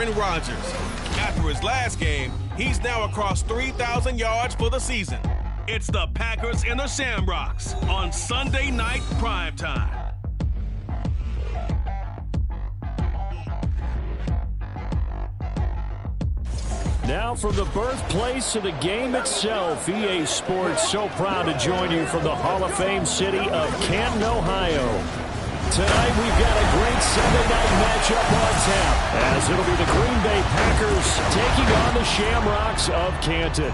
Aaron Rodgers. After his last game, he's now across 3,000 yards for the season. It's the Packers and the Shamrocks on Sunday Night Primetime. Now from the birthplace of the game itself, EA Sports so proud to join you from the Hall of Fame city of Canton, Ohio. Tonight we've got a great Sunday night matchup on tap, as it'll be the Green Bay Packers taking on the Shamrocks of Canton.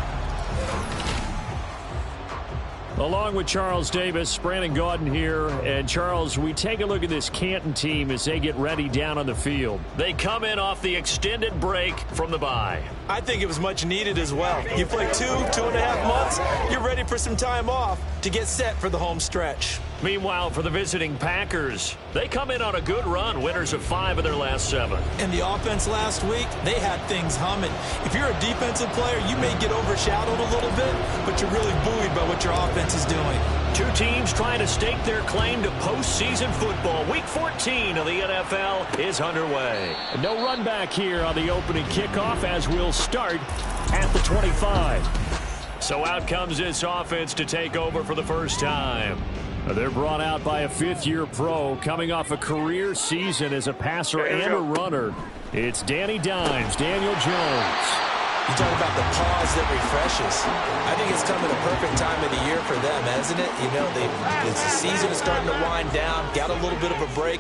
Along with Charles Davis, Brandon Gaudin here. And Charles, we take a look at this Canton team as they get ready down on the field. They come in off the extended break from the bye. I think it was much needed as well. You play 2.5 months, you're ready for some time off to get set for the home stretch. Meanwhile, for the visiting Packers, they come in on a good run, winners of 5 of their last 7. And the offense last week, they had things humming. If you're a defensive player, you may get overshadowed a little bit, but you're really buoyed by what your offense is doing. Two teams trying to stake their claim to postseason football. Week 14 of the NFL is underway. No run back here on the opening kickoff as we'll start at the 25. So out comes this offense to take over for the first time. They're brought out by a fifth-year pro coming off a career season as a passer and a runner. It's Danny Dimes, Daniel Jones. You talk about the pause that refreshes. I think it's coming a perfect time of the year for them, hasn't it? You know, the season is starting to wind down, got a little bit of a break.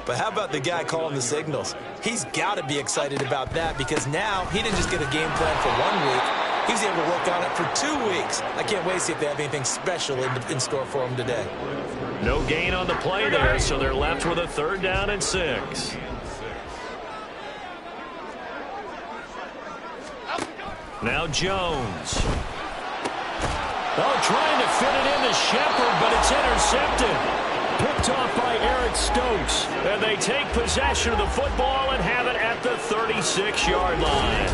But how about the guy calling the signals? He's got to be excited about that because now he didn't just get a game plan for 1 week. He was able to work on it for 2 weeks. I can't wait to see if they have anything special in store for him today. No gain on the play there, so they're left with a 3rd down and 6. Now Jones. Oh, trying to fit it into Shepard, but it's intercepted. Picked off by Eric Stokes. And they take possession of the football and have it at the 36-yard line.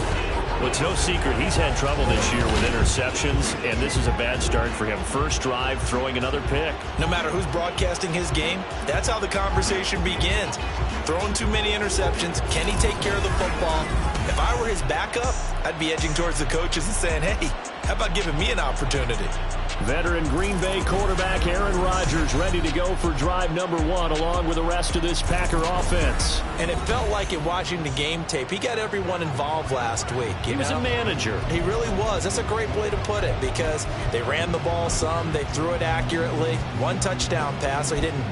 Well, it's no secret he's had trouble this year with interceptions, and this is a bad start for him. First drive, throwing another pick. No matter who's broadcasting his game, that's how the conversation begins. Throwing too many interceptions, can he take care of the football? If I were his backup, I'd be edging towards the coaches and saying, hey, how about giving me an opportunity? Veteran Green Bay quarterback Aaron Rodgers ready to go for drive number 1 along with the rest of this Packer offense. And it felt like in watching the game tape, he got everyone involved last week. He was a manager. He really was. That's a great way to put it because they ran the ball some, they threw it accurately. 1 touchdown pass, so he didn't,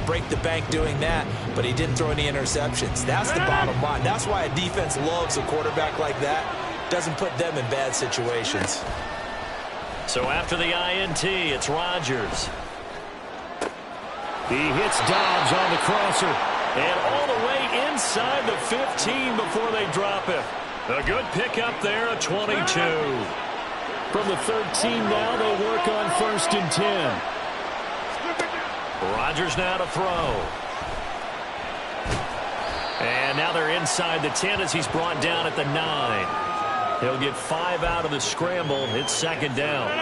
break the bank doing that, but he didn't throw any interceptions. That's the bottom line. That's why a defense loves a quarterback like that. Doesn't put them in bad situations. So after the INT, it's Rodgers. He hits Dobbs on the crosser. And all the way inside the 15 before they drop him. A good pickup there, a 22. From the 13 now, they work on 1st and 10. Rodgers now to throw. And now they're inside the 10 as he's brought down at the 9. He'll get 5 out of the scramble. It's 2nd down.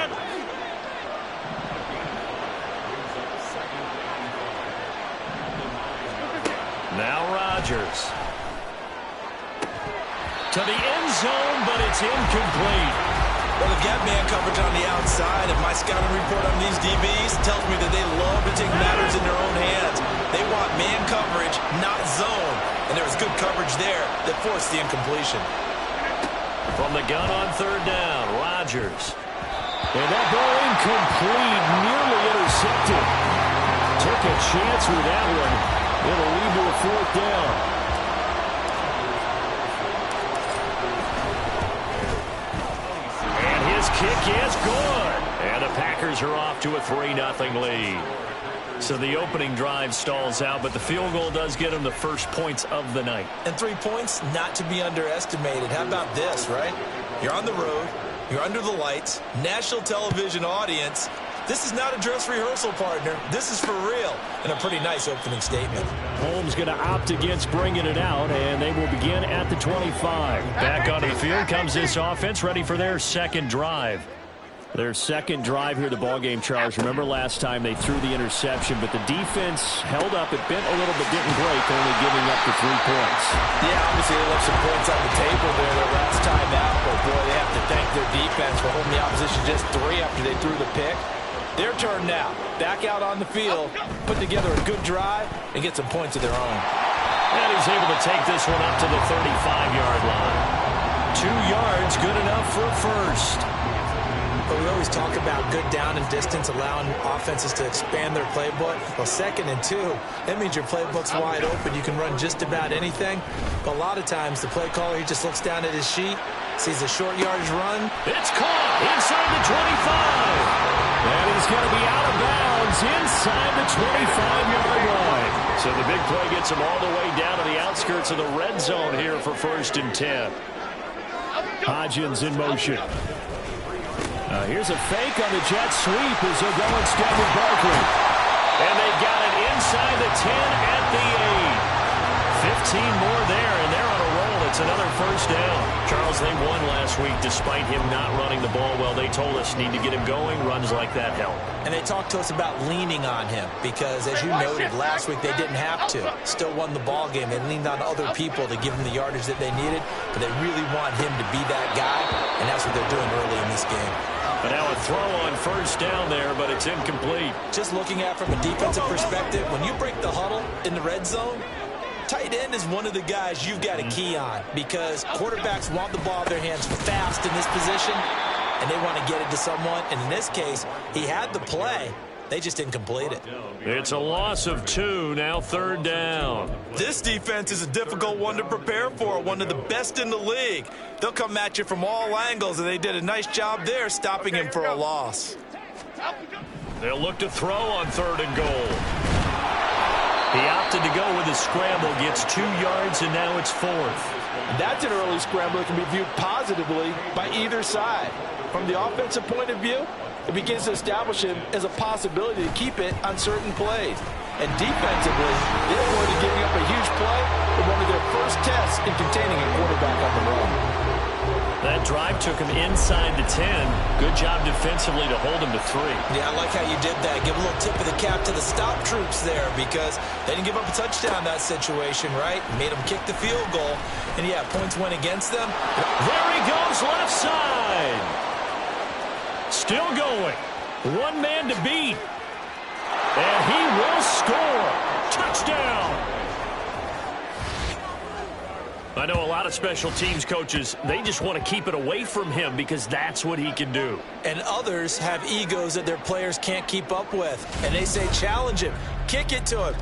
Now Rodgers. To the end zone, but it's incomplete. Well, they've got man coverage on the outside, and my scouting report on these DBs tells me that they love to take matters in their own hands. They want man coverage, not zone. And there was good coverage there that forced the incompletion. From the gun on 3rd down, Rodgers. And that ball incomplete, nearly intercepted. Took a chance with that one. It'll lead to a 4th down. And his kick is good. And the Packers are off to a 3-0 lead. So the opening drive stalls out, but the field goal does get them the first points of the night. And 3 points, not to be underestimated. How about this, right? You're on the road. You're under the lights. National television audience. This is not a dress rehearsal, partner. This is for real. And a pretty nice opening statement. Holmes going to opt against bringing it out, and they will begin at the 25. Back onto the field comes this offense, ready for their 2nd drive. Their second drive here, the ballgame, Charles. Remember last time they threw the interception, but the defense held up. It bent a little, but didn't break, only giving up the 3 points. Yeah, obviously they left some points on the table there their last time out, but boy, they have to thank their defense for holding the opposition just 3 after they threw the pick. Their turn now. Back out on the field, put together a good drive, and get some points of their own. And he's able to take this one up to the 35-yard line. 2 yards, good enough for a first. But we always talk about good down and distance, allowing offenses to expand their playbook. Well, 2nd and 2, that means your playbook's wide open. You can run just about anything. But a lot of times, the play caller, he just looks down at his sheet, sees a short yardage run. It's caught inside the 25. And he's going to be out of bounds inside the 25-yard line. So the big play gets him all the way down to the outskirts of the red zone here for 1st and 10. Hodgins in motion. Here's a fake on the jet sweep as they'll go instead with Barkley. And they got it inside the 10 at the 8. 15 more there, and they're on a roll. It's another first down. Charles, they won last week despite him not running the ball well. They told us need to get him going. Runs like that help. And they talked to us about leaning on him because, as you noted, last week they didn't have to. Still won the ball game. They leaned on other people to give them the yardage that they needed, but they really want him to be that guy, and that's what they're doing early in this game. But now a throw on first down there, but it's incomplete. Just looking at it from a defensive perspective, when you break the huddle in the red zone, tight end is one of the guys you've got to key on because quarterbacks want the ball in their hands fast in this position, and they want to get it to someone. And in this case, he had the play. They just didn't complete it. It's a loss of 2, now 3rd down. This defense is a difficult one to prepare for, one of the best in the league. They'll come at you from all angles, and they did a nice job there stopping him for a loss. They'll look to throw on 3rd and goal. He opted to go with a scramble, gets 2 yards, and now it's 4th. That's an early scramble that can be viewed positively by either side. From the offensive point of view, it begins to establish him as a possibility to keep it on certain plays. And defensively, they avoided giving up a huge play in one of their first tests in containing a quarterback on the run. That drive took him inside the 10. Good job defensively to hold him to 3. Yeah, I like how you did that. Give a little tip of the cap to the stop troops there because they didn't give up a touchdown in that situation, right? Made them kick the field goal. And, yeah, points went against them. There he goes left side. Still going. 1 man to beat. And he will score. Touchdown. I know a lot of special teams coaches, they just want to keep it away from him because that's what he can do. And others have egos that their players can't keep up with. And they say, challenge him. Kick it to him.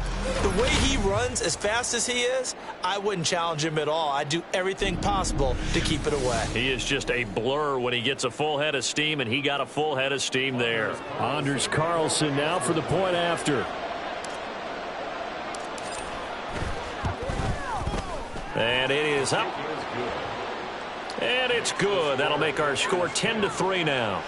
The way he runs as fast as he is, I wouldn't challenge him at all. I'd do everything possible to keep it away. He is just a blur when he gets a full head of steam, and he got a full head of steam there. Anders Carlson now for the point after. And it is up. And it's good. That'll make our score 10-3 now.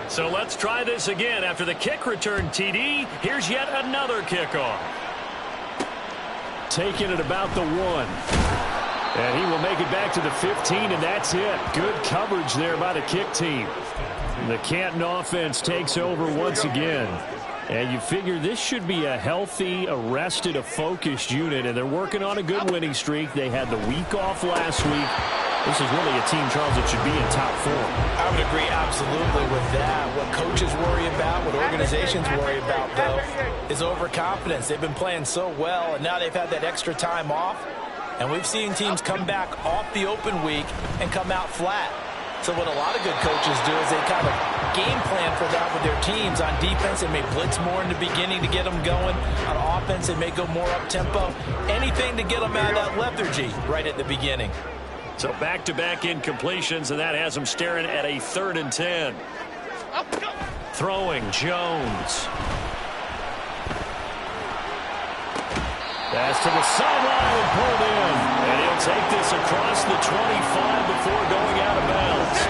So let's try this again. After the kick return TD, here's yet another kickoff. Taking it about the 1. And he will make it back to the 15, and that's it. Good coverage there by the kick team. The Canton offense takes over once again. And you figure this should be a healthy, arrested, a focused unit, and they're working on a good winning streak. They had the week off last week. This is really a team, Charles, that should be in top 4. I would agree absolutely with that. What coaches worry about, what organizations worry about, though, is overconfidence. They've been playing so well, and now they've had that extra time off. And we've seen teams come back off the open week and come out flat. So what a lot of good coaches do is they kind of game plan for that with their teams. On defense, they may blitz more in the beginning to get them going. On offense, they may go more up-tempo. Anything to get them out of that lethargy right at the beginning. So back-to-back incompletions, and that has them staring at a 3rd and 10. Throwing, Jones. Pass to the sideline and pulled in. And he'll take this across the 25 before going out of bounds.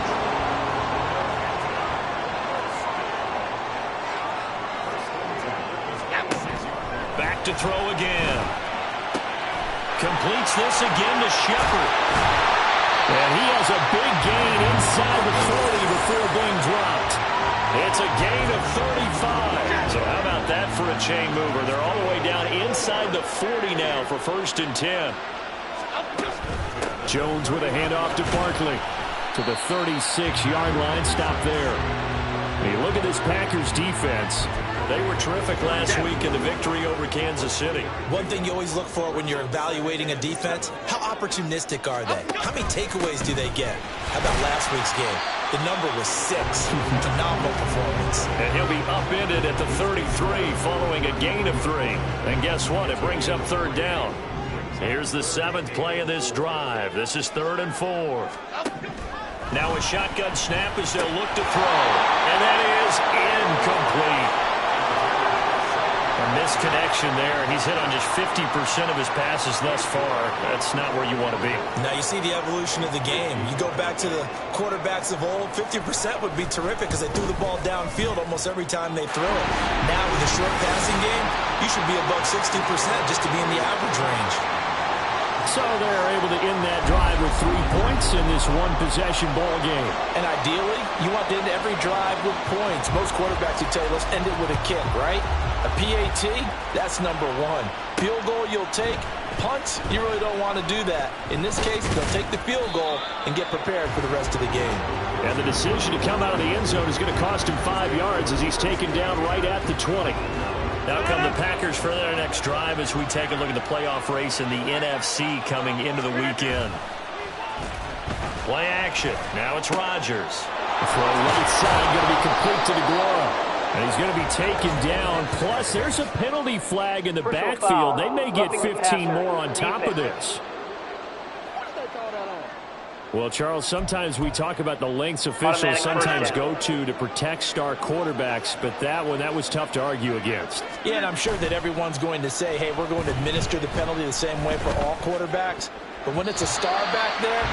Back to throw again. Completes this again to Shepard. And he has a big gain inside the 40 before being dropped. It's a gain of 35. So how about that for a chain mover? They're all the way down inside the 40 now for 1st and 10. Jones with a handoff to Barkley. To the 36-yard line. Stop there. Hey, look at this Packers defense. They were terrific last week in the victory over Kansas City. One thing you always look for when you're evaluating a defense, how opportunistic are they? How many takeaways do they get? How about last week's game? The number was 6. Phenomenal performance. And he'll be upended at the 33 following a gain of 3. And guess what? It brings up 3rd down. Here's the 7th play of this drive. This is 3rd and 4. Now a shotgun snap as they'll look to throw. And that is incomplete. A misconnection there. He's hit on just 50% of his passes thus far. That's not where you want to be. Now you see the evolution of the game. You go back to the quarterbacks of old, 50% would be terrific because they threw the ball downfield almost every time they throw it. Now with a short passing game, you should be above 60% just to be in the average range. So they're able to end that drive with 3 points in this one-possession ball game. And ideally, you want to end every drive with points. Most quarterbacks would tell you, let's end it with a kick, right? A PAT, that's number 1. Field goal you'll take. Punts, you really don't want to do that. In this case, they'll take the field goal and get prepared for the rest of the game. And the decision to come out of the end zone is going to cost him 5 yards as he's taken down right at the 20. Now come the Packers for their next drive as we take a look at the playoff race in the NFC coming into the weekend. Play action. Now it's Rodgers. The throw right side going to be complete to DeGuara. And he's going to be taken down. Plus, there's a penalty flag in the backfield. They may get 15 more on top of this. Well, Charles, sometimes we talk about the lengths officials sometimes go to protect star quarterbacks, but that was tough to argue against. Yeah, and I'm sure that everyone's going to say, hey, we're going to administer the penalty the same way for all quarterbacks. But when it's a star back there,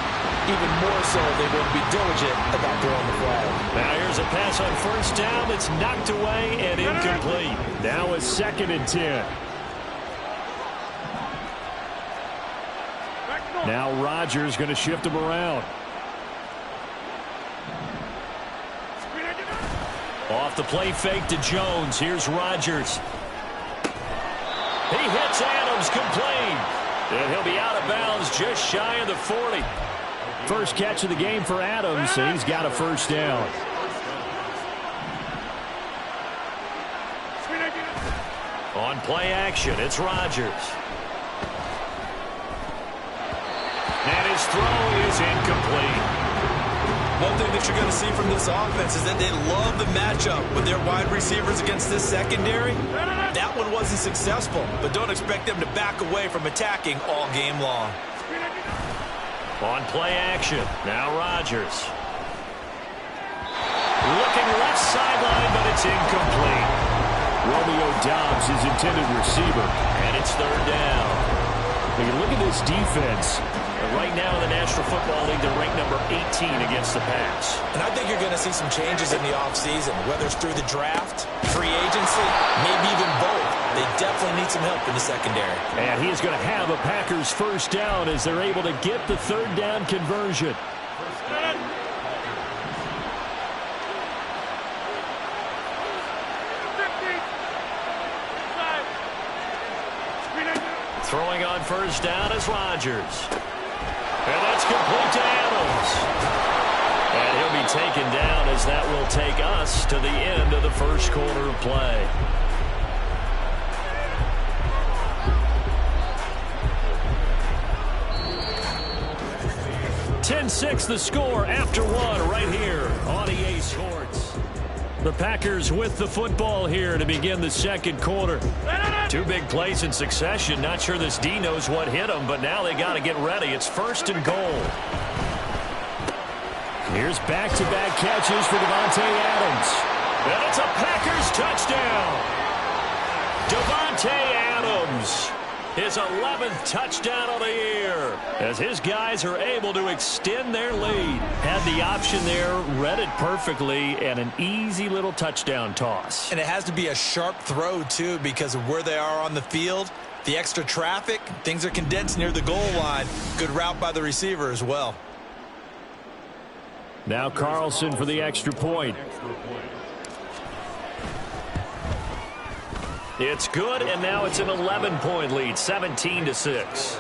even more so they will be diligent about throwing the flag. Now here's a pass on 1st down that's knocked away and incomplete. Now it's 2nd and 10. Now Rodgers going to shift him around. Off the play fake to Jones. Here's Rodgers. He hits Adams complete. And he'll be out of bounds just shy of the 40. First catch of the game for Adams, and he's got a 1st down. On play action, it's Rodgers. And his throw is incomplete. One thing that you're going to see from this offense is that they love the matchup with their wide receivers against this secondary. That one wasn't successful, but don't expect them to back away from attacking all game long. On play action, now Rodgers. Looking left sideline, but it's incomplete. Romeo Doubs, his intended receiver, and it's 3rd down. When you look at this defense, right now in the National Football League, they're ranked number 18 against the pass. And I think you're going to see some changes in the offseason, whether it's through the draft, free agency, maybe even both. They definitely need some help in the secondary. And he is going to have a Packers 1st down as they're able to get the 3rd down conversion. Throwing on 1st down is Rodgers. And that's complete to Adams. And he'll be taken down as that will take us to the end of the 1st quarter of play. .6 the score after 1 right here on EA Sports. The Packers with the football here to begin the 2nd quarter. 2 big plays in succession. Not sure this D knows what hit them, but now they got to get ready. It's 1st and goal. Here's back-to-back catches for Davante Adams. And it's a Packers touchdown. Davante Adams. His 11th touchdown of the year as his guys are able to extend their lead. Had the option there, read it perfectly, and an easy little touchdown toss. And it has to be a sharp throw, too, because of where they are on the field. The extra traffic, things are condensed near the goal line. Good route by the receiver as well. Now Carlson for the extra point. It's good, and now it's an 11-point lead, 17-6.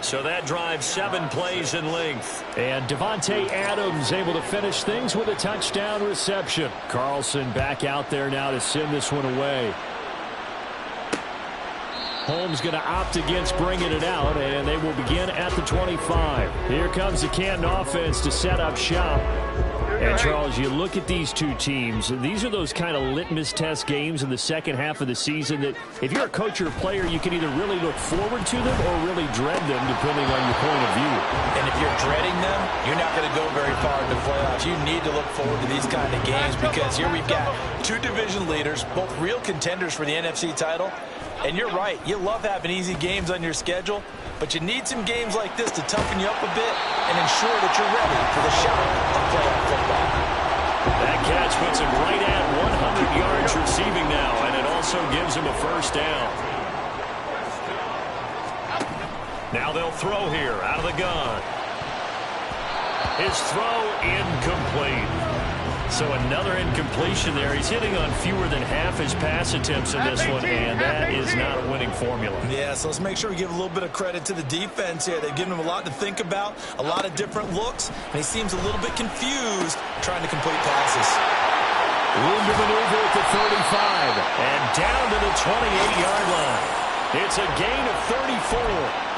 So that drives 7 plays in length. And Davante Adams able to finish things with a touchdown reception. Carlson back out there now to send this one away. Holmes going to opt against bringing it out, and they will begin at the 25. Here comes the Canton offense to set up shop. And, Charles, you look at these two teams, these are those kind of litmus test games in the second half of the season that if you're a coach or a player, you can either really look forward to them or really dread them, depending on your point of view. And if you're dreading them, you're not going to go very far in the playoffs. You need to look forward to these kind of games because here we've got 2 division leaders, both real contenders for the NFC title. And you're right, you love having easy games on your schedule, but you need some games like this to toughen you up a bit and ensure that you're ready for the shot of playoff football. That catch puts him right at 100 yards receiving now, and it also gives him a first down. Now they'll throw here out of the gun. His throw incomplete. So another incompletion there. He's hitting on fewer than half his pass attempts in this one, and that is not a winning formula. Yeah, so let's make sure we give a little bit of credit to the defense here. They've given him a lot to think about, a lot of different looks, and he seems a little bit confused trying to complete passes. Room to maneuver at the 35, and down to the 28-yard line. It's a gain of 34.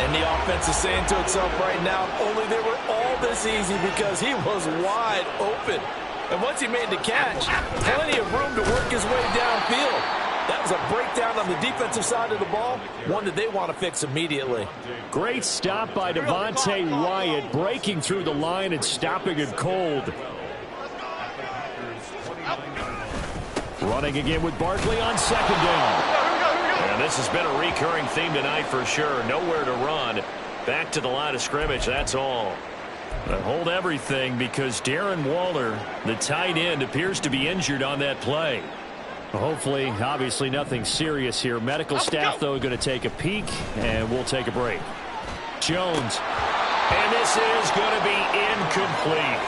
And the offense is saying to itself right now, only they were all this easy because he was wide open. And once he made the catch, plenty of room to work his way downfield. That was a breakdown on the defensive side of the ball, one that they want to fix immediately. Great stop by Devontae Wyatt, breaking through the line and stopping it cold. Running again with Barkley on second down. And this has been a recurring theme tonight for sure. Nowhere to run. Back to the line of scrimmage, that's all. Hold everything because Darren Waller, the tight end, appears to be injured on that play. Hopefully, obviously nothing serious here. Medical staff, though, going to take a peek, and we'll take a break. Jones. And this is going to be incomplete.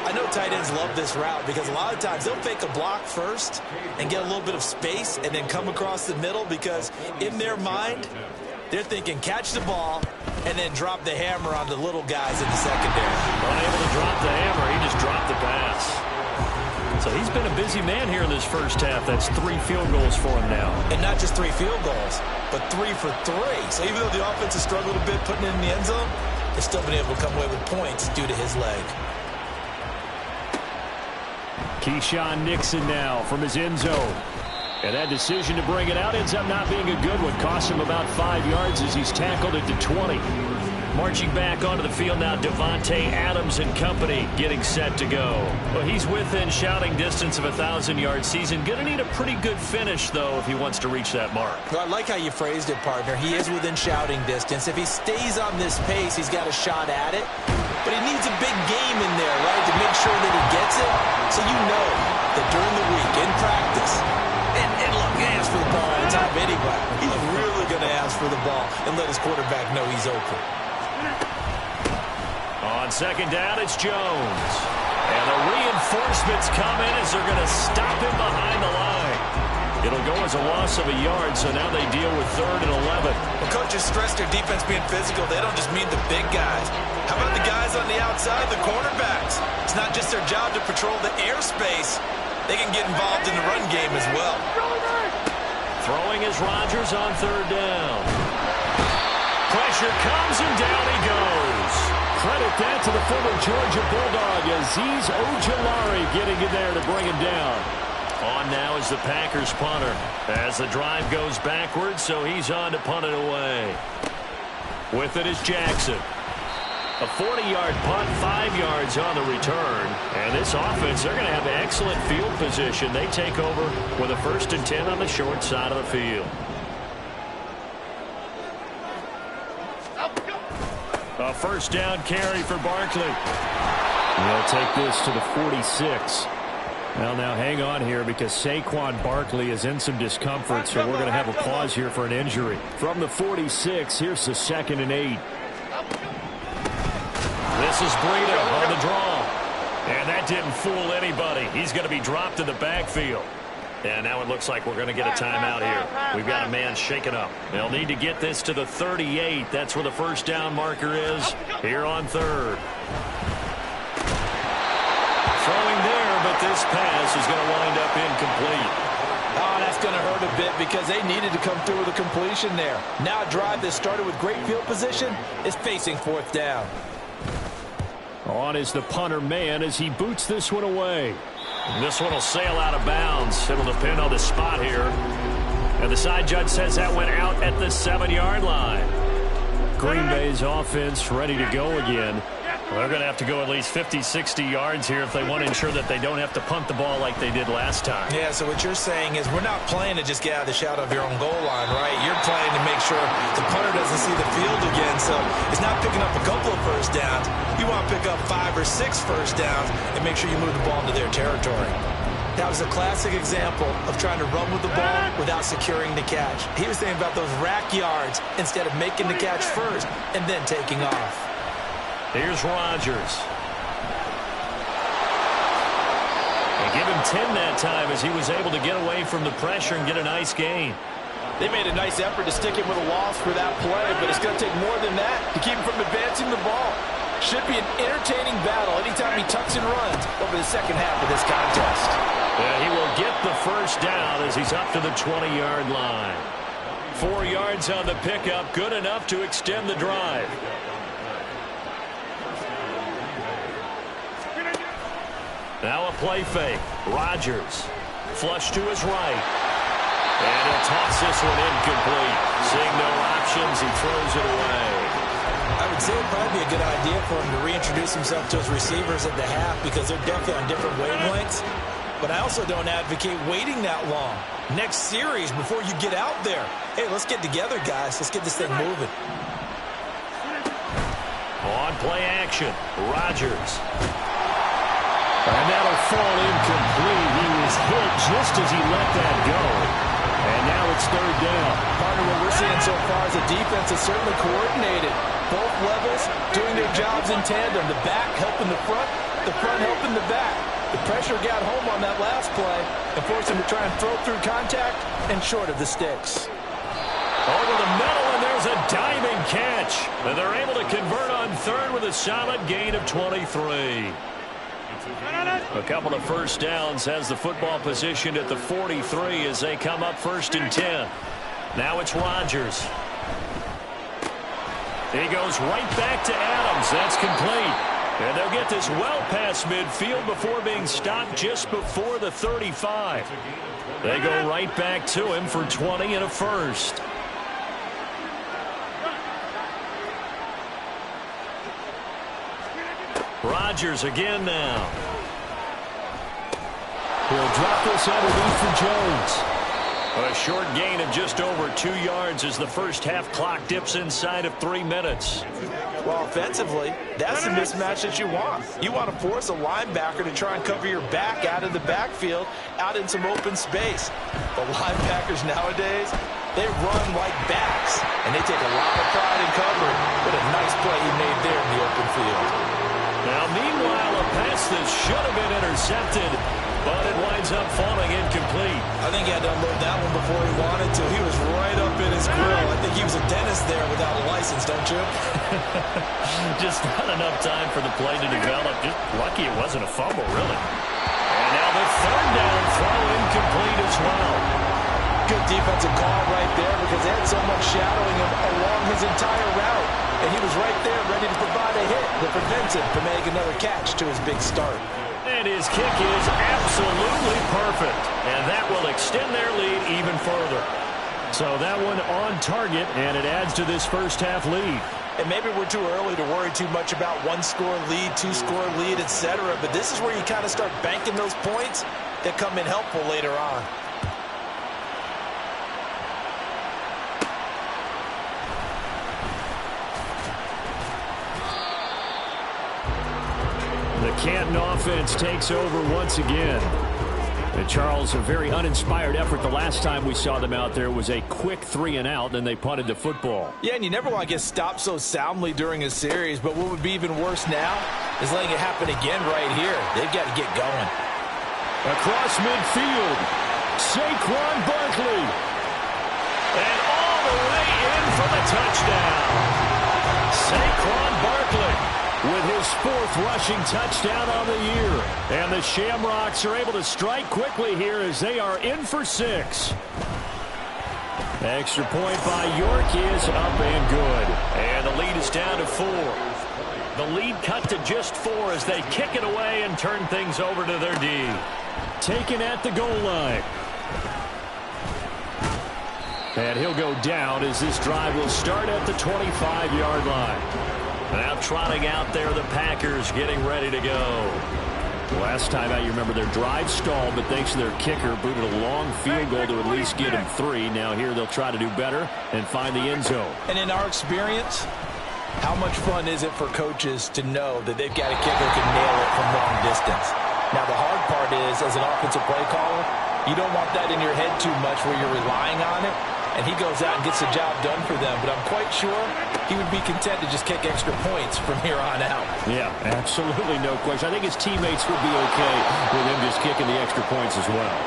I know tight ends love this route because a lot of times they'll fake a block first and get a little bit of space and then come across the middle because in their mind, they're thinking catch the ball and then drop the hammer on the little guys in the secondary. Unable to drop the hammer, he just dropped the pass. So he's been a busy man here in this first half. That's 3 field goals for him now. And not just 3 field goals, but 3 for 3. So even though the offense has struggled a bit putting it in the end zone, they've still been able to come away with points due to his leg. Keyshawn Nixon now from his end zone. And that decision to bring it out ends up not being a good one. Costs him about 5 yards as he's tackled it to 20. Marching back onto the field now, Davante Adams and company getting set to go. Well, he's within shouting distance of a 1,000-yard season. Going to need a pretty good finish, though, if he wants to reach that mark. Well, I like how you phrased it, partner. He is within shouting distance. If he stays on this pace, he's got a shot at it. But he needs a big game in there, right, to make sure that he gets it. So you know that during the week, in practice, and look, he asks for the ball all the time anyway. He's really going to ask for the ball and let his quarterback know he's open. On second down, it's Jones. And the reinforcements come in as they're going to stop him behind the line. It'll go as a loss of a yard, so now they deal with 3rd and 11. Well, coaches stress their defense being physical. They don't just mean the big guys. How about the guys on the outside, the cornerbacks? It's not just their job to patrol the airspace. They can get involved in the run game as well. Throwing is Rodgers on 3rd down. Pressure comes and down he goes. Credit that to the former Georgia Bulldog, Azeez Ojulari getting in there to bring him down. On now is the Packers punter as the drive goes backwards, so he's on to punt it away. With it is Jackson. A 40-yard punt, 5 yards on the return. And this offense, they're going to have excellent field position. They take over with a 1st and 10 on the short side of the field. A 1st down carry for Barkley. They'll take this to the 46. Well, now hang on here because Saquon Barkley is in some discomfort, so we're going to have a pause here for an injury. From the 46, here's the 2nd and 8. This is Breida on the draw. And that didn't fool anybody. He's going to be dropped in the backfield. And now it looks like we're going to get a timeout here. We've got a man shaken up. They'll need to get this to the 38. That's where the first down marker is here on third. Throwing there, but this pass is going to wind up incomplete. Oh, that's going to hurt a bit because they needed to come through with a completion there. Now a drive that started with great field position is facing fourth down. On is the punter man as he boots this one away. This one will sail out of bounds. It'll depend on the spot here. And the side judge says that went out at the 7-yard line. Green Bay's offense ready to go again. They're going to have to go at least 50, 60 yards here if they want to ensure that they don't have to punt the ball like they did last time. Yeah, so what you're saying is we're not playing to just get out of the shadow of your own goal line, right? You're playing to make sure the punter doesn't see the field again. So it's not picking up a couple of first downs. You want to pick up 5 or 6 first downs and make sure you move the ball into their territory. That was a classic example of trying to run with the ball without securing the catch. He was thinking about those rack yards instead of making the catch first and then taking off. Here's Rodgers. They give him 10 that time as he was able to get away from the pressure and get a nice gain. They made a nice effort to stick him with a loss for that play, but it's going to take more than that to keep him from advancing the ball. Should be an entertaining battle anytime he tucks and runs over the second half of this contest. Yeah, he will get the first down as he's up to the 20-yard line. 4 yards on the pickup, good enough to extend the drive. Now a play fake. Rodgers. Flush to his right. And he'll toss this one incomplete. Seeing no options, he throws it away. I would say it would probably be a good idea for him to reintroduce himself to his receivers at the half because they're definitely on different wavelengths. But I also don't advocate waiting that long. Next series before you get out there. Hey, let's get together, guys. Let's get this thing moving. On play action, Rodgers. And that'll fall incomplete. He was hit just as he let that go. And now it's third down. Partner, what we're seeing so far is the defense is certainly coordinated. Both levels doing their jobs in tandem. The back helping the front helping the back. The pressure got home on that last play and forced him to try and throw through contact and short of the sticks. Over the middle, and there's a diving catch. And they're able to convert on third with a solid gain of 23. A couple of first downs has the football positioned at the 43 as they come up first and 10. Now it's Rodgers. He goes right back to Adams. That's complete. And they'll get this well past midfield before being stopped just before the 35. They go right back to him for 20 and a first. Rodgers again now. He'll drop this underneath for Jones. A short gain of just over 2 yards as the first half clock dips inside of 3 minutes. Well, offensively, that's the mismatch that you want. You want to force a linebacker to try and cover your back out of the backfield, out in some open space. The linebackers nowadays, they run like backs, and they take a lot of pride in covering. What a nice play he made there in the open field. Now, meanwhile, a pass that should have been intercepted, but it winds up falling incomplete. I think he had to unload that one before he wanted to. He was right up in his grill. I think he was a dentist there without a license, don't you? Just not enough time for the play to develop. Just lucky it wasn't a fumble, really. And now the third down throw incomplete as well. Good defensive call right there because they had so much shadowing him along his entire route. And he was right there ready to provide a hit that prevents him from making another catch to his big start. And his kick is absolutely perfect. And that will extend their lead even further. So that one on target, and it adds to this first half lead. And maybe we're too early to worry too much about 1-score lead, 2-score lead, etc. But this is where you kind of start banking those points that come in helpful later on. The Canton offense takes over once again. And Charles, a very uninspired effort. The last time we saw them out there was a quick 3-and-out, then they punted the football. Yeah, and you never want to get stopped so soundly during a series, but what would be even worse now is letting it happen again right here. They've got to get going. Across midfield, Saquon Barkley. And all the way in for the touchdown. Saquon Barkley with his 4th rushing touchdown on the year. And the Shamrocks are able to strike quickly here as they are in for 6. Extra point by York is up and good. And the lead is down to 4. The lead cut to just 4 as they kick it away and turn things over to their D. Taken at the goal line. And he'll go down as this drive will start at the 25-yard line. Now trotting out there, the Packers getting ready to go. Last time out, you remember their drive stalled, but thanks to their kicker, booted a long field goal to at least get him 3. Now here they'll try to do better and find the end zone. And in our experience, how much fun is it for coaches to know that they've got a kicker who can nail it from long distance? Now the hard part is, as an offensive play caller, you don't want that in your head too much where you're relying on it. And he goes out and gets the job done for them. But I'm quite sure he would be content to just kick extra points from here on out. Yeah, absolutely no question. I think his teammates would be okay with him just kicking the extra points as well.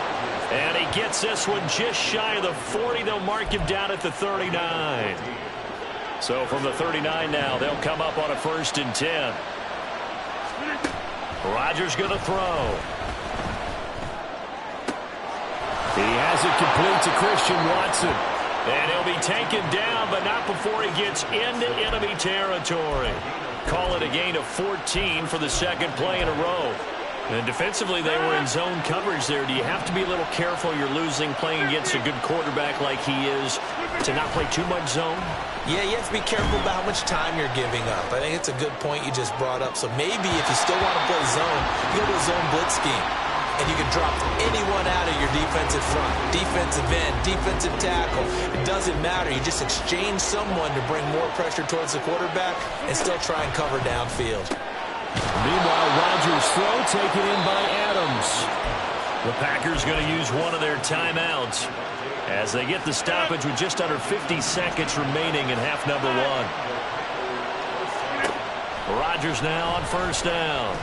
And he gets this one just shy of the 40. They'll mark him down at the 39. So from the 39 now, they'll come up on a 1st and 10. Rodgers going to throw. He has it complete to Christian Watson. And he'll be taken down, but not before he gets into enemy territory. Call it a gain of 14 for the 2nd play in a row. And defensively, they were in zone coverage there. Do you have to be a little careful? You're losing playing against a good quarterback like he is to not play too much zone? Yeah, you have to be careful about how much time you're giving up. I think it's a good point you just brought up. So maybe if you still want to play zone, you go to a zone blitz scheme. And you can drop anyone out of your defensive front, defensive end, defensive tackle. It doesn't matter. You just exchange someone to bring more pressure towards the quarterback and still try and cover downfield. Meanwhile, Rodgers' throw taken in by Adams. The Packers going to use one of their timeouts as they get the stoppage with just under 50 seconds remaining in half number 1. Rodgers now on 1st down.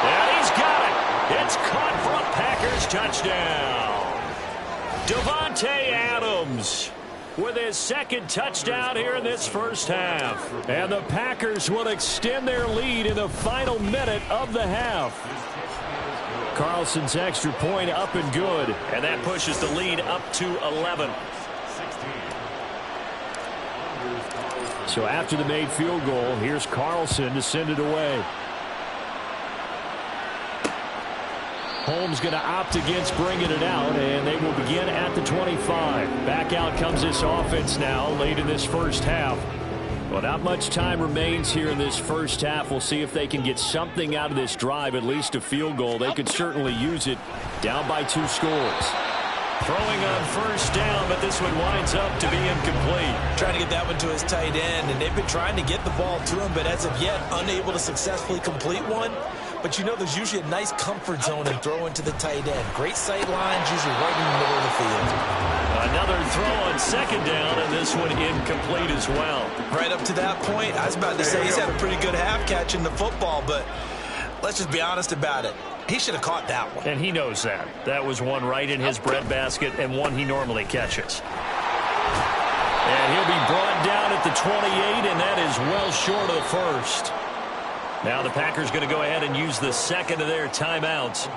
And he's got it. It's caught for a Packers touchdown. Davante Adams with his 2nd touchdown here in this 1st half. And the Packers will extend their lead in the final minute of the half. Carlson's extra point up and good. And that pushes the lead up to 11. So after the made field goal, here's Carlson to send it away. Holmes going to opt against bringing it out, and they will begin at the 25. Back out comes this offense now late in this 1st half. Well, not much time remains here in this 1st half. We'll see if they can get something out of this drive, at least a field goal. They could certainly use it. Down by 2 scores. Throwing on 1st down, but this one winds up to be incomplete. Trying to get that one to his tight end, and they've been trying to get the ball to him, but as of yet, unable to successfully complete one. But you know there's usually a nice comfort zone in throwing to the tight end. Great sight lines, usually right in the middle of the field. Another throw on 2nd down, and this one incomplete as well. Right up to that point, I was about to say he's had a pretty good half catching the football, but let's just be honest about it. He should have caught that one. And he knows that. That was one right in his breadbasket and one he normally catches. And he'll be brought down at the 28, and that is well short of the 1st. Now the Packers going to go ahead and use the 2nd of their timeouts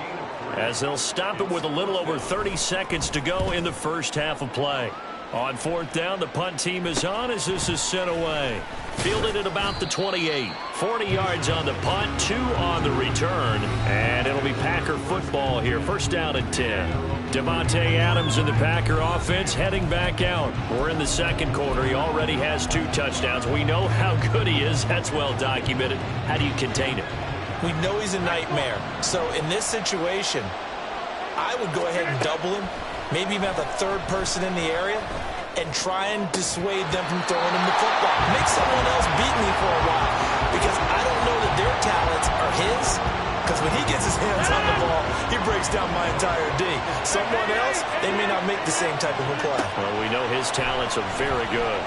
as they'll stop it with a little over 30 seconds to go in the 1st half of play. On 4th down, the punt team is on as this is sent away. Fielded at about the 28. 40 yards on the punt, 2 on the return. And it'll be Packer football here. 1st down and 10. Davante Adams in the Packer offense heading back out. We're in the 2nd quarter. He already has 2 touchdowns. We know how good he is. That's well documented. How do you contain it? We know he's a nightmare. So in this situation, I would go ahead and double him. Maybe even have a 3rd person in the area and try and dissuade them from throwing him the football. Make someone else beat me for a while because I don't know that their talents are his because when he gets his hands on the ball, he breaks down my entire D. Someone else, they may not make the same type of a play. Well, we know his talents are very good.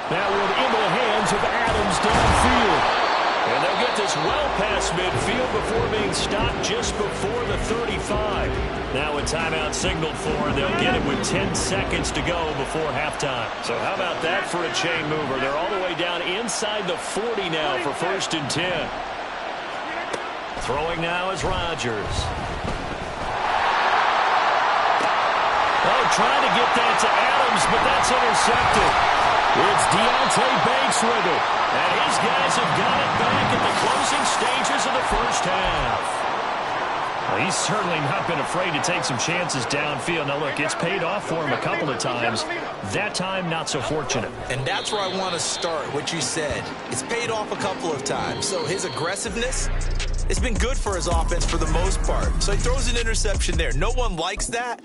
That one into the hands of Adams downfield. And they'll get this well past midfield before being stopped just before the 35. Now a timeout signaled for, and they'll get it with 10 seconds to go before halftime. So how about that for a chain mover? They're all the way down inside the 40 now for 1st and 10. Throwing now is Rodgers. Oh, trying to get that to Adams, but that's intercepted. It's Deonte Banks with it. And his guys have got it back at the closing stages of the first half. Well, he's certainly not been afraid to take some chances downfield. Now, look, it's paid off for him a couple of times. That time, not so fortunate. And that's where I want to start, what you said. It's paid off a couple of times. So his aggressiveness, it's been good for his offense for the most part. So he throws an interception there. No one likes that,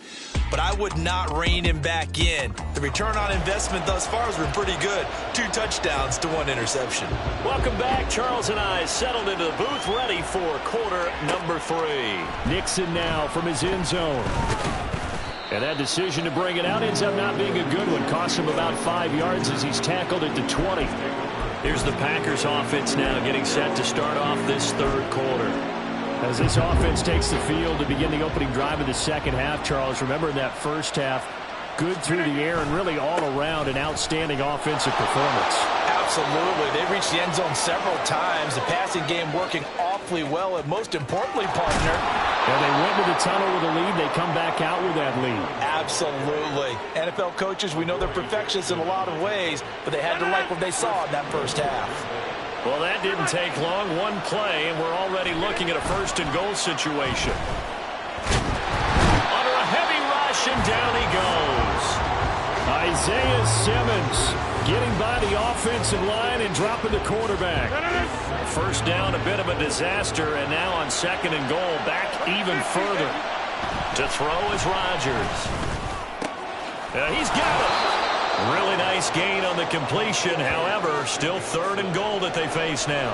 but I would not rein him back in. The return on investment thus far has been pretty good. 2 touchdowns to 1 interception. Welcome back. Charles and I settled into the booth, ready for quarter number 3. Nixon now from his end zone. And that decision to bring it out ends up not being a good one. Costs him about 5 yards as he's tackled at the 20. Here's the Packers offense now getting set to start off this 3rd quarter. As this offense takes the field to begin the opening drive of the second half, Charles, remember in that first half, good through the air and really all around an outstanding offensive performance. Absolutely. They reached the end zone several times. The passing game working awfully well, and most importantly, partner, and they went to the tunnel with a lead. They come back out with that lead. Absolutely. NFL coaches, we know they're perfectionists in a lot of ways, but they had to like what they saw in that first half. Well, that didn't take long. 1 play, and we're already looking at a 1st and goal situation. Under a heavy rush, and down he goes. Isaiah Simmons getting by the offensive line and dropping the quarterback. First down, a bit of a disaster, and now on 2nd and goal, back even further. To throw is Rodgers. He's got it. Really nice gain on the completion. However, still 3rd and goal that they face now.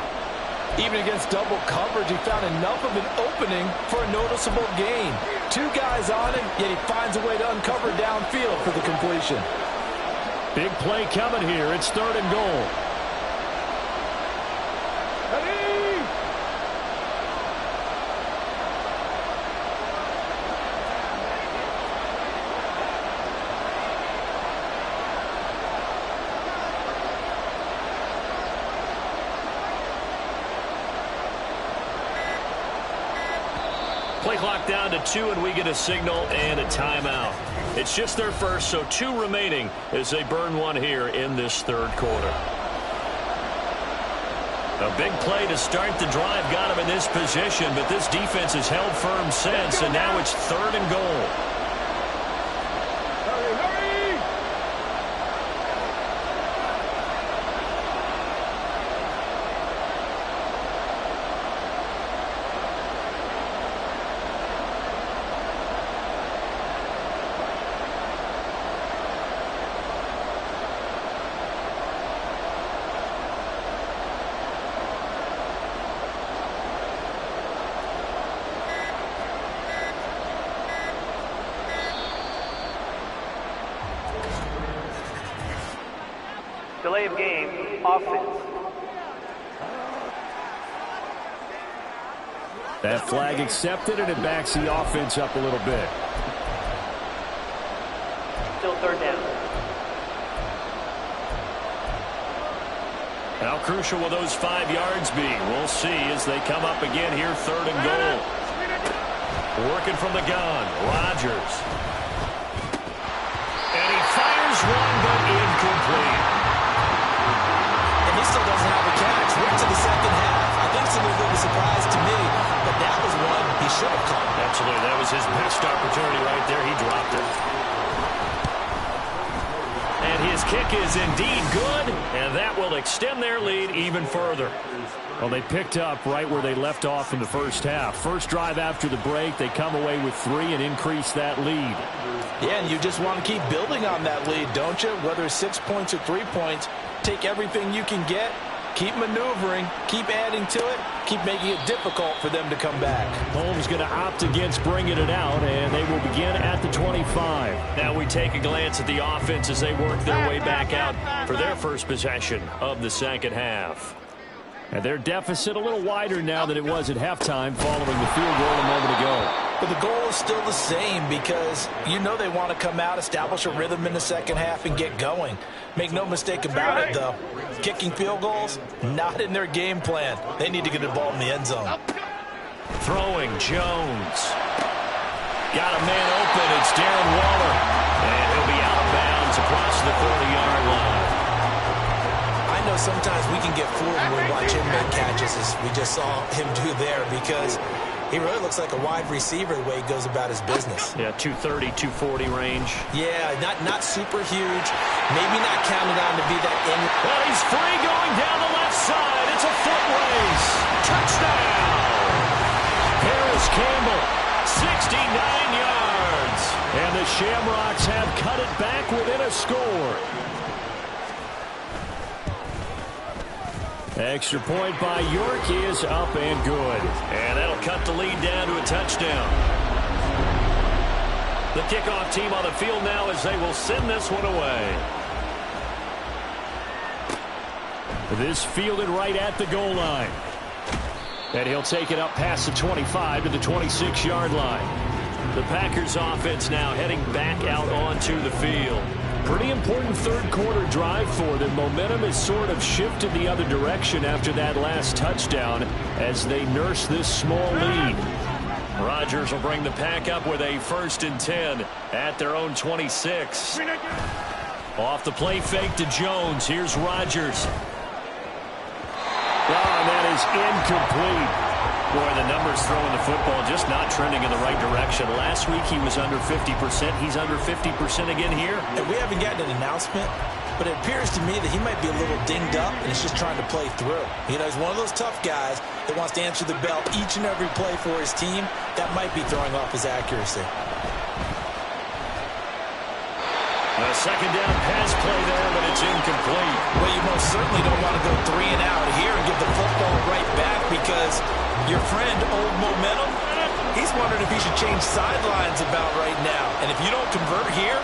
Even against double coverage, he found enough of an opening for a noticeable gain. 2 guys on him, yet he finds a way to uncover downfield for the completion. Big play coming here. It's 3rd and goal. Play clock down to 2, and we get a signal and a timeout. It's just their first, so 2 remaining as they burn 1 here in this 3rd quarter. A big play to start the drive got him in this position, but this defense has held firm since, and now it's 3rd and goal. Delay of game, offense. That flag accepted, and it backs the offense up a little bit. Still 3rd down. How crucial will those 5 yards be? We'll see as they come up again here, 3rd and goal. Working from the gun, Rodgers. And he fires one, but incomplete. He still doesn't have a catch. Went to the second half. I think it's a little bit of a surprise to me, but that was one he should have caught. Absolutely. That was his best opportunity right there. He dropped it. And his kick is indeed good, and that will extend their lead even further. Well, they picked up right where they left off in the first half. First drive after the break, they come away with 3 and increase that lead. Yeah, and you just want to keep building on that lead, don't you? Whether it's 6 points or 3 points, take everything you can get Keep maneuvering, keep adding to it, keep making it difficult for them to come back. Holmes going to opt against bringing it out, and they will begin at the 25. Now we take a glance at the offense as they work their way back out for their first possession of the second half. And their deficit a little wider now than it was at halftime following the field goal a moment ago. But the goal is still the same because you know they want to come out, establish a rhythm in the second half, and get going. Make no mistake about it, though. Kicking field goals, not in their game plan. They need to get the ball in the end zone. Throwing, Jones. Got a man open. It's Darren Waller. And he'll be out of bounds across the 40-yard line. I know sometimes we can get fooled when we watch him make catches, as we just saw him do there, because he really looks like a wide receiver the way he goes about his business. Yeah, 230, 240 range. Yeah, not super huge. Maybe not counted on to be that in. Well, he's free going down the left side. It's a foot race. Touchdown. Harris Campbell, 69 yards. And the Shamrocks have cut it back within a score. Extra point by York is up and good. And that'll cut the lead down to a touchdown. The kickoff team on the field now as they will send this one away. This fielded right at the goal line. And he'll take it up past the 25 to the 26-yard line. The Packers offense now heading back out onto the field. Pretty important third-quarter drive for them. Momentum has sort of shifted the other direction after that last touchdown as they nurse this small lead. Rodgers will bring the Pack up with a 1st and 10 at their own 26. Off the play fake to Jones. Here's Rodgers. And that is incomplete. Boy, the numbers throwing the football just not trending in the right direction. Last week he was under 50%. He's under 50% again here. And we haven't gotten an announcement, but it appears to me that he might be a little dinged up and he's just trying to play through. You know, he's one of those tough guys that wants to answer the bell each and every play for his team. That might be throwing off his accuracy. A second down pass play there, but it's incomplete. Well, you most certainly don't want to go 3 and out here and give the football right back because your friend, Old Momentum, he's wondering if he should change sidelines about right now. And if you don't convert here,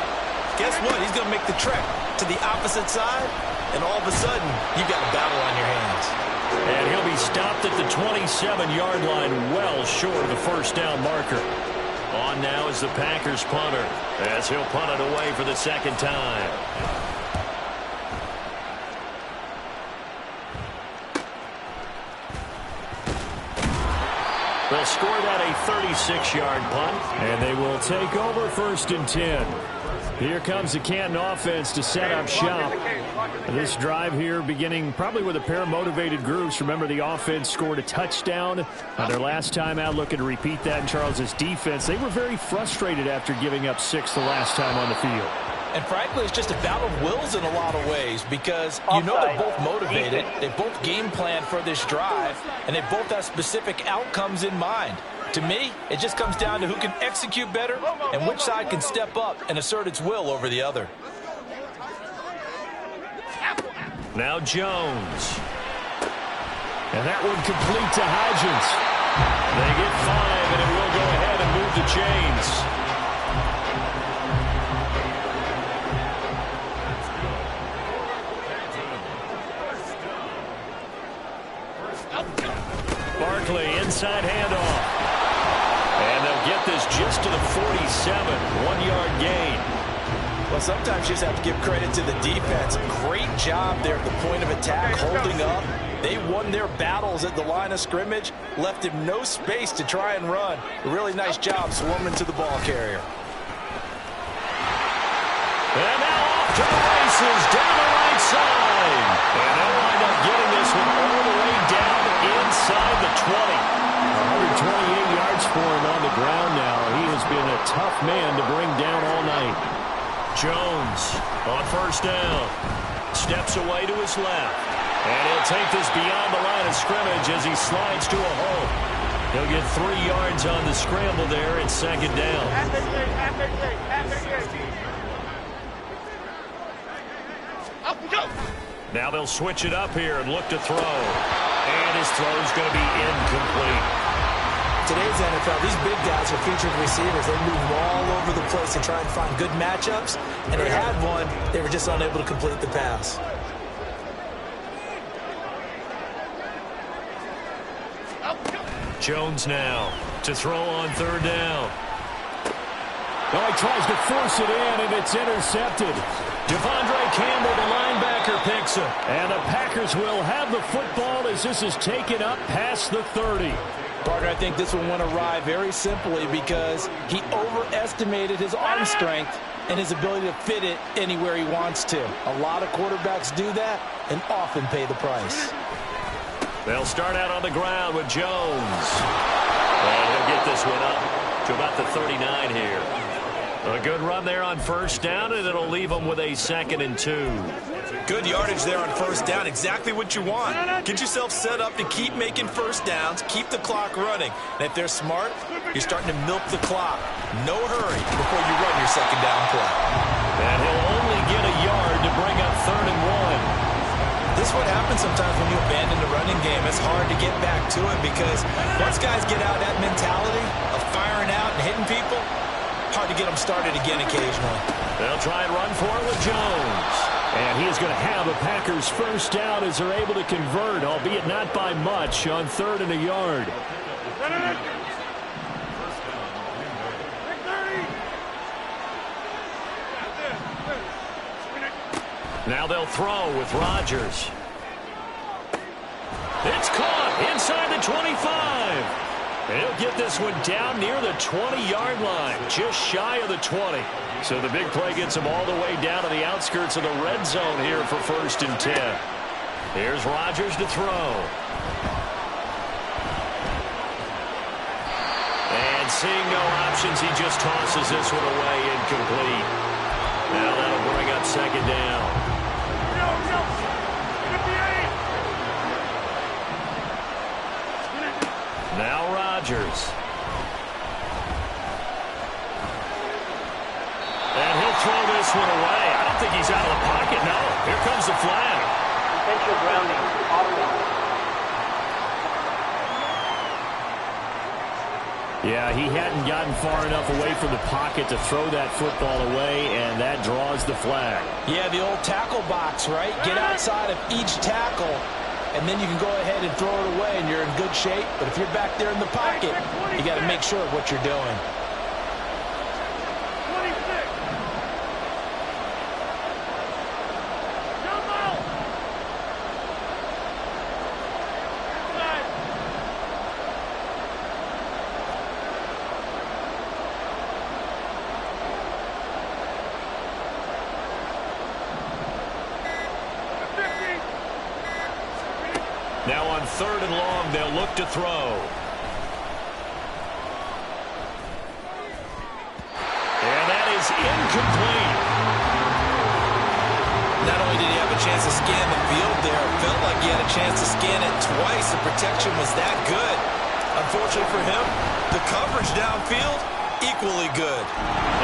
guess what? He's going to make the trek to the opposite side, and all of a sudden, you've got a battle on your hands. And he'll be stopped at the 27-yard line, well short of the first down marker. On now is the Packers punter as he'll punt it away for the second time. They'll score that a 36-yard punt, and they will take over 1st and 10. Here comes the Canton offense to set up shop. This drive here beginning probably with a pair of motivated groups. Remember, the offense scored a touchdown their last time out. Looking to repeat that in Charles's defense. They were very frustrated after giving up 6 the last time on the field. And frankly, it's just a battle of wills in a lot of ways because you know they're both motivated, they both game plan for this drive, and they both have specific outcomes in mind. To me, it just comes down to who can execute better and which side can step up and assert its will over the other. Now Jones. And that one complete to Hodgins. They get 5, and it will go ahead and move the chains. Barkley, inside handoff. And they'll get this just to the 47, 1-yard gain. Well, sometimes you just have to give credit to the defense. Great job there at the point of attack, holding up. They won their battles at the line of scrimmage, left him no space to try and run. A really nice job swarming to the ball carrier. And now off to the races down the right side. And they'll wind up getting this one all the way down inside the 20. 128 yards for him on the ground now. He has been a tough man to bring down all night. Jones on 1st down. Steps away to his left. And he'll take this beyond the line of scrimmage as he slides to a hole. He'll get 3 yards on the scramble there at 2nd down. Now they'll switch it up here and look to throw. And his throw's going to be incomplete. Today's NFL, these big guys are featured receivers. They move all over the place to try and find good matchups. And they had one. They were just unable to complete the pass. Jones now to throw on third down. Oh, he tries to force it in, and it's intercepted. Devondre Campbell, the linebacker, picks it. And the Packers will have the football as this is taken up past the 30. Partner, I think this one went awry very simply because he overestimated his arm strength and his ability to fit it anywhere he wants to. A lot of quarterbacks do that and often pay the price. They'll start out on the ground with Jones. And he'll get this one up to about the 39 here. A good run there on first down, and it'll leave them with a 2nd and 2. Good yardage there on first down. Exactly what you want. Get yourself set up to keep making first downs, keep the clock running. And if they're smart, you're starting to milk the clock. No hurry before you run your second down play. And he'll only get a yard to bring up 3rd and 1. This is what happens sometimes when you abandon the running game. It's hard to get back to it because once guys get out of that mentality of firing out and hitting people, hard to get them started again occasionally. They'll try and run for it with Jones. And he is going to have the Packers first down as they're able to convert, albeit not by much, on 3rd and a yard. Now they'll throw with Rodgers. It's caught inside the 25. He'll get this one down near the 20-yard line, just shy of the 20. So the big play gets him all the way down to the outskirts of the red zone here for 1st and 10. Here's Rodgers to throw. And seeing no options, he just tosses this one away incomplete. Now that'll bring up 2nd down. Now Rodgers. And he'll throw this one away. I don't think he's out of the pocket. No, here comes the flag. Intentional grounding. Offense. Yeah, he hadn't gotten far enough away from the pocket to throw that football away, and that draws the flag. Yeah, the old tackle box, right? Get outside of each tackle, and then you can go ahead and throw it away, and you're in good shape. But if you're back there in the pocket, you got to make sure of what you're doing. Now on 3rd and long, they'll look to throw. And that is incomplete. Not only did he have a chance to scan the field there, it felt like he had a chance to scan it twice. The protection was that good. Unfortunately for him, the coverage downfield, equally good.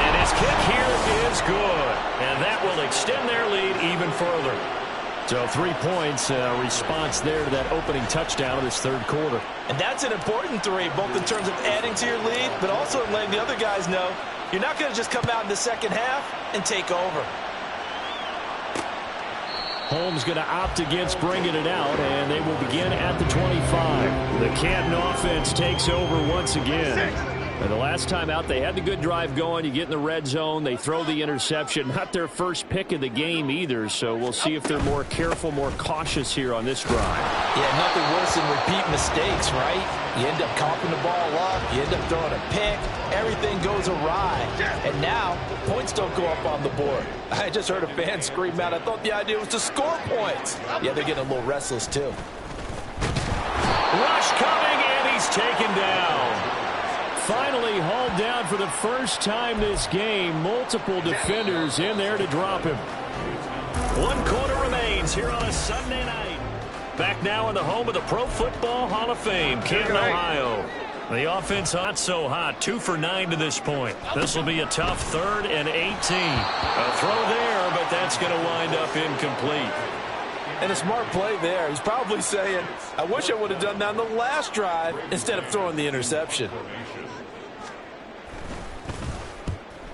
And his kick here is good. And that will extend their lead even further. So 3 points, response there to that opening touchdown of this 3rd quarter. And that's an important 3, both in terms of adding to your lead, but also letting the other guys know you're not going to just come out in the second half and take over. Holmes going to opt against bringing it out, and they will begin at the 25. The Canton offense takes over once again. And the last time out, they had the good drive going. You get in the red zone. They throw the interception. Not their first pick of the game either, so we'll see if they're more careful, more cautious here on this drive. Yeah, nothing worse than repeat mistakes, right? You end up coughing the ball up. You end up throwing a pick. Everything goes awry. And now, points don't go up on the board. I just heard a fan scream out. I thought the idea was to score points. Yeah, they're getting a little restless, too. Rush coming, and he's taken down. Finally hauled down for the first time this game. Multiple defenders in there to drop him. 1 quarter remains here on a Sunday night. Back now in the home of the Pro Football Hall of Fame, Canton, Ohio. The offense not so hot, 2 for 9 to this point. This will be a tough 3rd and 18. A throw there, but that's going to wind up incomplete. And a smart play there. He's probably saying, I wish I would have done that on the last drive instead of throwing the interception.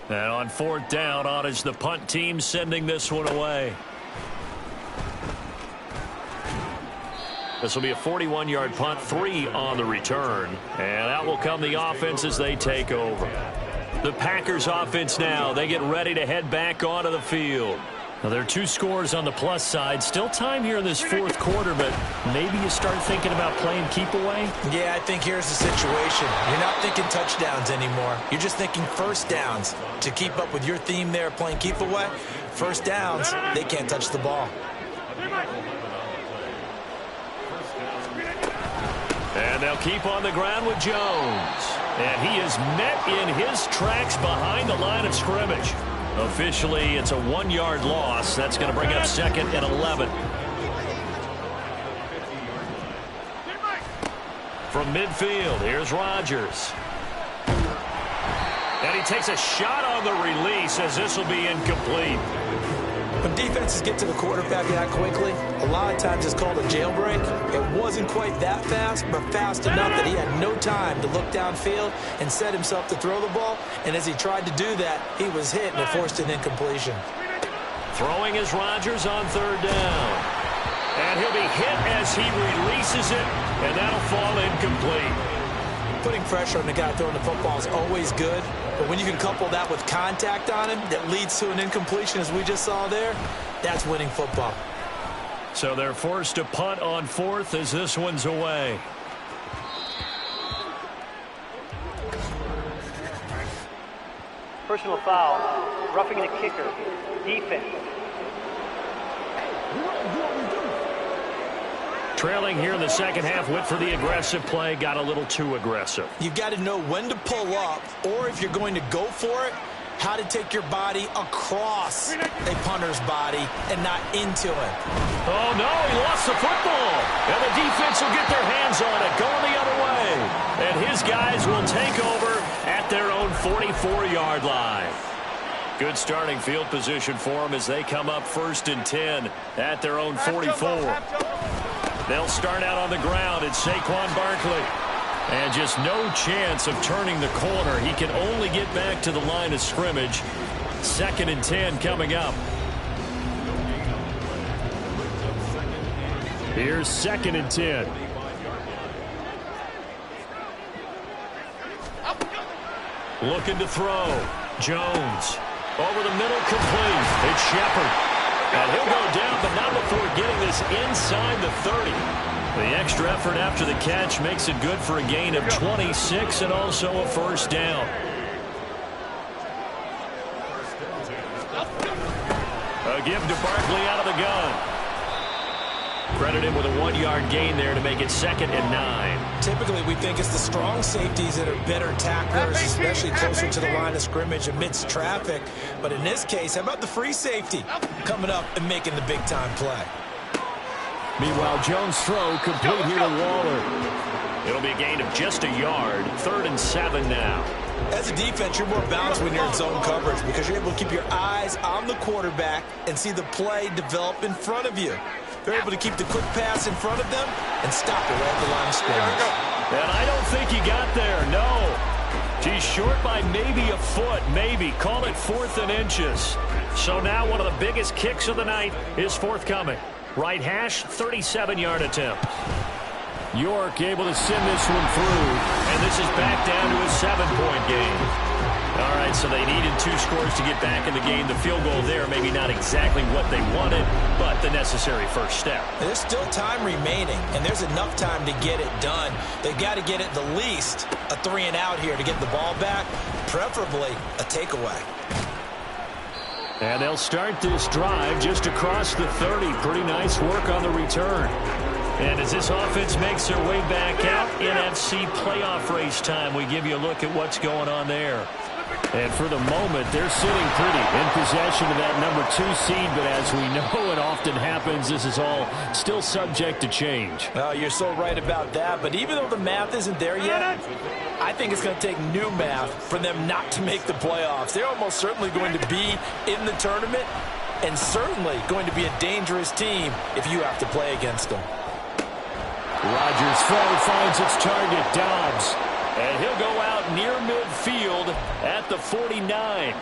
And on fourth down, on is the punt team sending this one away. This will be a 41-yard punt, 3 on the return. And out will come the offense as they take over. The Packers offense now, they get ready to head back onto the field. Now, there are 2 scores on the plus side. Still time here in this fourth quarter, but maybe you start thinking about playing keep away? Yeah, I think here's the situation. You're not thinking touchdowns anymore. You're just thinking first downs. To keep up with your theme there, playing keep away, first downs, they can't touch the ball. And they'll keep on the ground with Jones. And he is met in his tracks behind the line of scrimmage. Officially, it's a 1-yard loss. That's going to bring up second and 11. From midfield, here's Rodgers. And he takes a shot on the release as this will be incomplete. When defenses get to the quarterback that quickly, a lot of times it's called a jailbreak. It wasn't quite that fast, but fast enough that he had no time to look downfield and set himself to throw the ball. And as he tried to do that, he was hit and it forced an incompletion. Throwing is Rodgers on third down. And he'll be hit as he releases it, and that'll fall incomplete. Putting pressure on the guy throwing the football is always good, but when you can couple that with contact on him that leads to an incompletion, as we just saw there, that's winning football. So they're forced to punt on fourth as this one's away. Personal foul, roughing the kicker, defense. Trailing here in the second half, went for the aggressive play, got a little too aggressive. You've got to know when to pull up, or if you're going to go for it, how to take your body across a punter's body and not into him. Oh, no, he lost the football. And the defense will get their hands on it, going the other way. And his guys will take over at their own 44-yard line. Good starting field position for them as they come up 1st and 10 at their own 44. They'll start out on the ground. It's Saquon Barkley. And just no chance of turning the corner. He can only get back to the line of scrimmage. 2nd and 10 coming up. Here's 2nd and 10. Looking to throw. Jones. Over the middle, complete. It's Shepard. And he'll go down, but not before getting this inside the 30. The extra effort after the catch makes it good for a gain of 26 and also a first down. A give to Barkley out of the gun. Credit him with a 1-yard gain there to make it 2nd and 9. Typically, we think it's the strong safeties that are better tacklers, especially closer to the line of scrimmage amidst traffic. But in this case, how about the free safety coming up and making the big-time play? Meanwhile, Jones' throw complete here to Waller. It'll be a gain of just a yard. 3rd and 7 now. As a defense, you're more balanced when you're in zone coverage because you're able to keep your eyes on the quarterback and see the play develop in front of you. They're able to keep the quick pass in front of them and stop it right at the line of scrimmage. And I don't think he got there, no. He's short by maybe a foot, maybe. Call it 4th and inches. So now one of the biggest kicks of the night is forthcoming. Right hash, 37-yard attempt. York able to send this one through, and this is back down to a 7-point game. All right, so they needed 2 scores to get back in the game. The field goal there, maybe not exactly what they wanted, but the necessary first step. There's still time remaining, and there's enough time to get it done. They've got to get at the least a 3-and-out here to get the ball back, preferably a takeaway. And they'll start this drive just across the 30. Pretty nice work on the return. And as this offense makes their way back out, NFC playoff race time, we give you a look at what's going on there. And for the moment, they're sitting pretty in possession of that number 2 seed. But as we know it often happens, this is all still subject to change. Oh, you're so right about that. But even though the math isn't there yet, I think it's going to take new math for them not to make the playoffs. They're almost certainly going to be in the tournament. and certainly going to be a dangerous team if you have to play against them. Rodgers' throw finds its target, Dobbs. And he'll go out near midfield at the 49.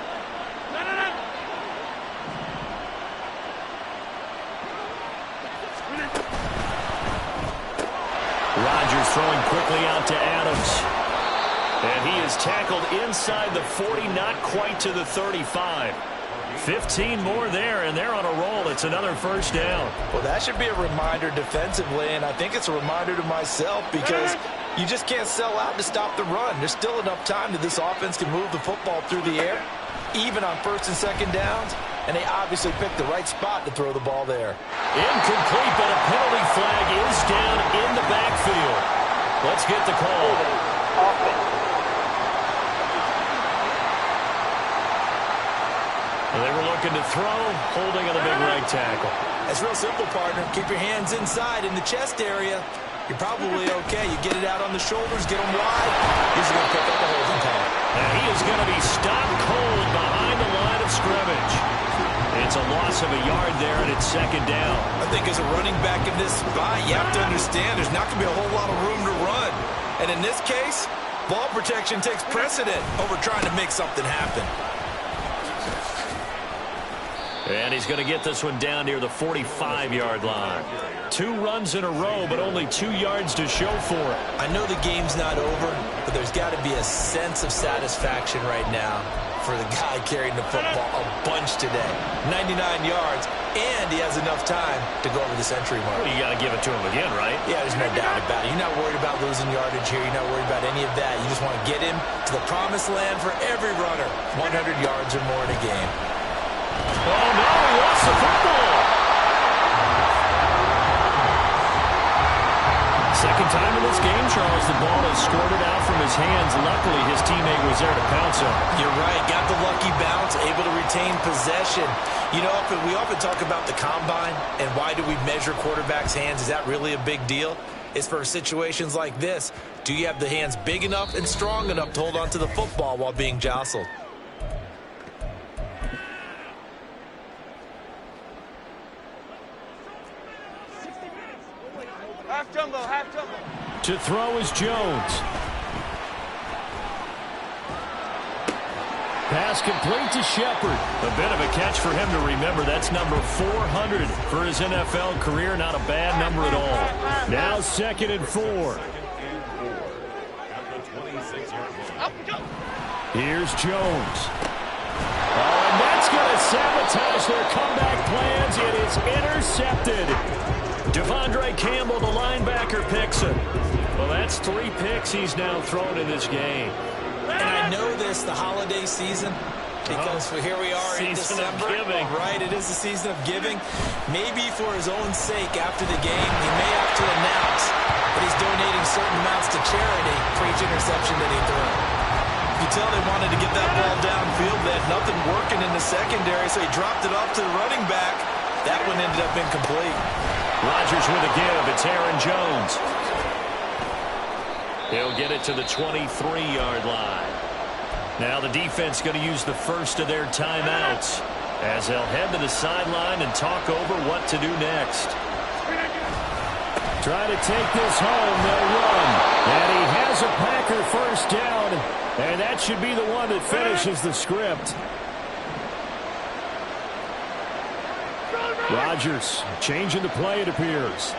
Rodgers throwing quickly out to Adams. And he is tackled inside the 40, not quite to the 35. 15 more there, and they're on a roll. It's another first down. Well, that should be a reminder defensively, and I think it's a reminder to myself because you just can't sell out to stop the run. There's still enough time that this offense can move the football through the air, even on first and second downs, and they obviously picked the right spot to throw the ball there. Incomplete, but a penalty flag is down in the backfield. Let's get the call. Offense. They were looking to throw, holding on the big right tackle. That's real simple, partner. Keep your hands inside in the chest area. You're probably okay. You get it out on the shoulders, get them wide. He's going to pick up a holding call. And he is going to be stopped cold behind the line of scrimmage. It's a loss of a yard there, and it's second down. I think as a running back in this spot, you have to understand there's not going to be a whole lot of room to run. And in this case, ball protection takes precedent over trying to make something happen. And he's going to get this one down near the 45-yard line. 2 runs in a row, but only 2 yards to show for it. I know the game's not over, but there's got to be a sense of satisfaction right now for the guy carrying the football a bunch today. 99 yards, and he has enough time to go over the century mark. Well, you got to give it to him again, right? Yeah, there's no doubt about it. You're not worried about losing yardage here. You're not worried about any of that. You just want to get him to the promised land for every runner. 100 yards or more in a game. Oh, no, he lost the football. Second time in this game, Charles, the ball has squirted out from his hands. Luckily, his teammate was there to pounce on. You're right. Got the lucky bounce, able to retain possession. You know, we often talk about the combine and why do we measure quarterbacks' hands. Is that really a big deal? It's for situations like this. Do you have the hands big enough and strong enough to hold on to the football while being jostled? To throw is Jones. Pass complete to Shepard. A bit of a catch for him to remember. That's number 400 for his NFL career. Not a bad number at all. Now 2nd and 4. Here's Jones. Oh, and that's going to sabotage their comeback plans. It is intercepted. Devondre Campbell, the linebacker, picks it. Well, that's 3 picks he's now thrown in this game. And I know this, the holiday season, because here we are in December. Right, it is the season of giving. Maybe for his own sake after the game, he may have to announce that he's donating certain amounts to charity for each interception that he threw. You tell they wanted to get that ball downfield. They had nothing working in the secondary, so he dropped it off to the running back. That one ended up incomplete. Rodgers with a give. It's Aaron Jones. He'll get it to the 23-yard line. Now the defense going to use the first of their timeouts as they'll head to the sideline and talk over what to do next. Try to take this home. They'll run. And he has a Packer first down. And that should be the one that finishes the script. Rodgers changing the play, it appears.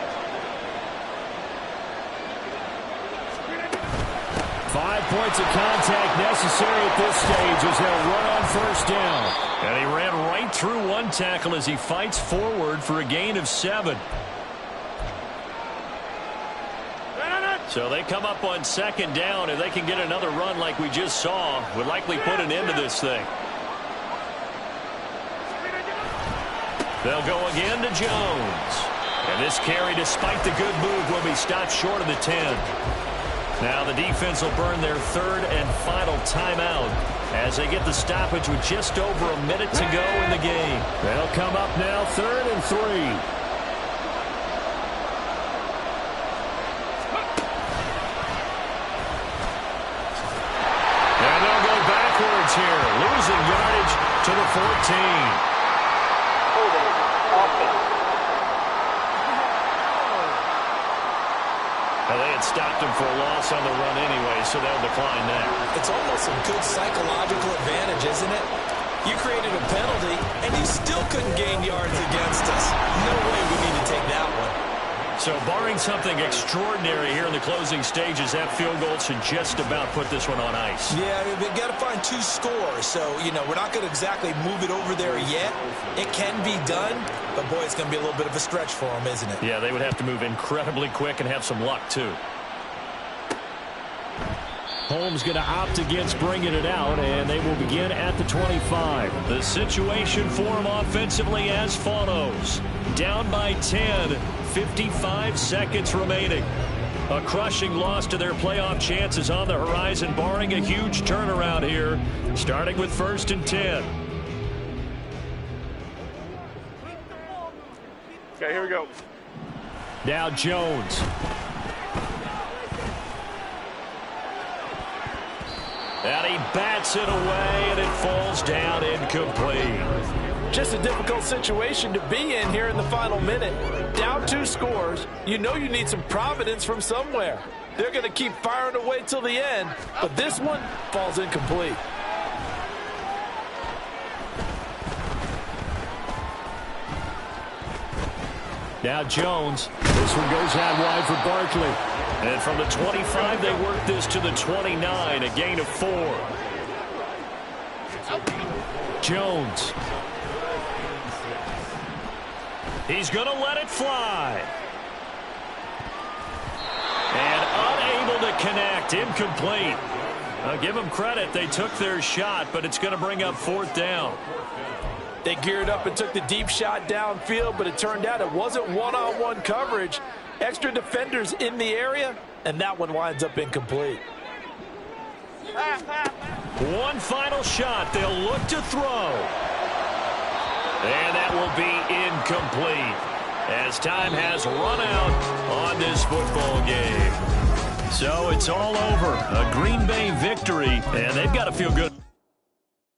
5 points of contact necessary at this stage as they'll run on first down. And he ran right through one tackle as he fights forward for a gain of 7. So they come up on second down. If they can get another run like we just saw, would likely put an end to this thing. They'll go again to Jones. And this carry, despite the good move, will be stopped short of the 10. Now the defense will burn their 3rd and final timeout as they get the stoppage with just over a minute to go in the game. They'll come up now 3rd and 3. And they'll go backwards here, losing yardage to the 14. stopped him for a loss on the run anyway, so they'll decline that. It's almost a good psychological advantage, isn't it? You created a penalty, and you still couldn't gain yards against us. No way we need to take that one. So barring something extraordinary here in the closing stages, that field goal should just about put this one on ice. Yeah, we've got to find 2 scores. So, we're not going to exactly move it over there yet. It can be done, but, boy, it's going to be a little bit of a stretch for them, isn't it? Yeah, they would have to move incredibly quick and have some luck, too. Holmes going to opt against bringing it out, and they will begin at the 25. The situation for him offensively as follows. Down by 10, 55 seconds remaining. A crushing loss to their playoff chances on the horizon, barring a huge turnaround here, starting with 1st and 10. Okay, here we go. Now Jones. And he bats it away, and it falls down incomplete. Just a difficult situation to be in here in the final minute. Down 2 scores. You know you need some providence from somewhere. They're going to keep firing away till the end, but this one falls incomplete. Now Jones. This one goes out wide for Barkley. And from the 25, they work this to the 29, a gain of 4. Jones. He's going to let it fly. And unable to connect. Incomplete. I'll give them credit. They took their shot, but it's going to bring up 4th down. They geared up and took the deep shot downfield, but it turned out it wasn't one-on-one coverage. Extra defenders in the area, and that one winds up incomplete. One final shot. They'll look to throw. And that will be incomplete as time has run out on this football game. So it's all over. A Green Bay victory, and they've got to feel good.